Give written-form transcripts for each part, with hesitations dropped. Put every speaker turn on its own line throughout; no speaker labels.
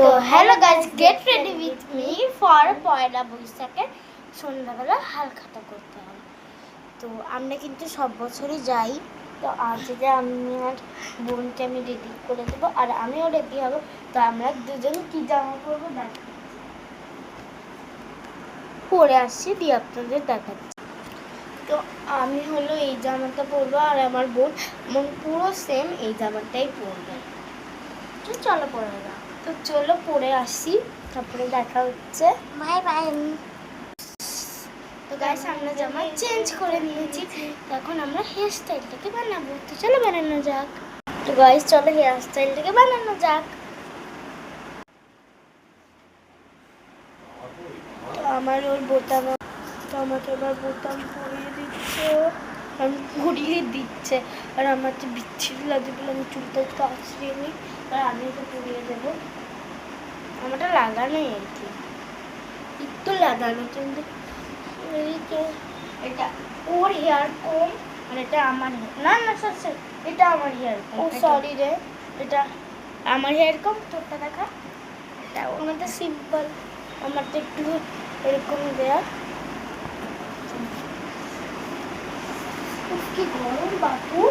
তো hello guys, get ready with me for Poila বৈশাখে সন্ধ্যাবেলা হালখাতা করতে হবে। তো আমরা কিন্তু সব বছরই যাই। তো আজকে আমি আর বোনকে আমি রেডি করে দেবো, আর আমিও রেডি হব। তো আমরা দুজন কি জামা পরবো পরে আসছি, দিয়ে আপনাদের দেখাচ্ছি। তো আমি হলো এই জামাটা পরবো, আর আমার বোন পুরো সেম এই জামাটাই পরবে। তো চলো পরে না, তো চলো পরে আসি, তারপরে দেখা হচ্ছে। Bye bye. তো গাইস, আমরা জামা চেঞ্জ করে নিয়েছি, এখন আমরা হেয়ার স্টাইলটাকে বানাবো। তো চলো বানানো যাক। তো গাইস চলো হেয়ার স্টাইলটাকে বানানো যাক। তো আমার ওর বোতাম, তো আমাকে এবার বোতাম পরিয়ে দিচ্ছে, আমি পরিয়ে দিচ্ছে। আর আমার যে বিচ্ছিরি লাগে বলে আমি চুলটা একটু আছড়িয়ে নিই, আর আমি ওকে পরিয়ে দেবো। আমারটা লাগানোই আর কি, একটু লাগানো, কিন্তু এটা ওর হেয়ার কম, আর এটা আমার না না স্যার, এটা আমার হেয়ার কম। ও সরি রে, এটা আমার হেয়ার কম। তোরটা দেখা, এটা আমারটা সিম্পল, আমারটা একটু এরকম দেয়া। কি গরম বাপু।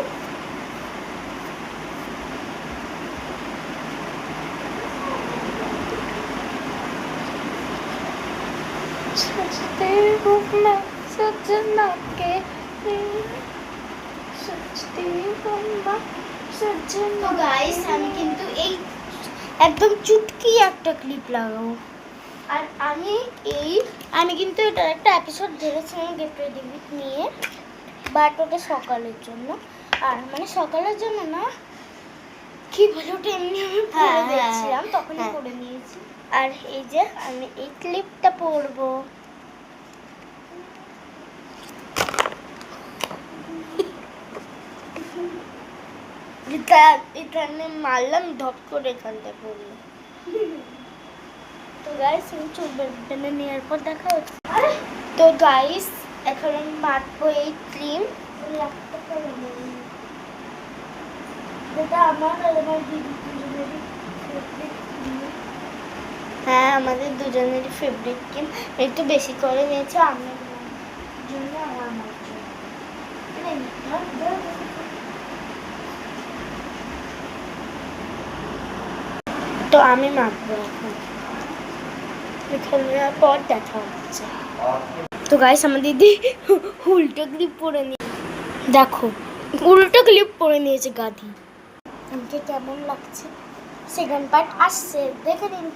আমি কিন্তু এই একদম চুটকি একটা ক্লিপ লাগাবো। আর আমি কিন্তু এটা একটা এপিসোড ধরেছিলাম গেট রেডি উইথ নিয়ে, বাট ওটা সকালের জন্য। আর মানে সকালের জন্য না, কি বলে ওটা এমনি আমি পরে দেখছিলাম, তখনই পরে নিয়েছি। আর এই যে আমি এই ক্লিপটা পরবো। এখানে মারলাম ধপ করে, এখানটা পড়লো। তো গাইস আমি চুল বেঁধে নেওয়ার পর দেখা হচ্ছে। তো গাইস এখন আমি মাখবো এই ক্রিম, যেটা আমার আর আমার দিদি দুজনেরই ফেভারিট ক্রিম। হ্যাঁ, আমাদের দুজনেরই ফেভারিট ক্রিম। একটু বেশি করে নিয়েছে আমার জন্য আর আমার জন্য। তো আমি মাখবো এখন, এখানে পর দেখা হচ্ছে। তো গাইস আমার দিদি উল্টো ক্লিপ পরে নিয়ে, দেখো উল্টো ক্লিপ পরে নিয়েছে গাধি। আমাকে কেমন লাগছে সেকেন্ড পার্ট আসছে, দেখে নিন।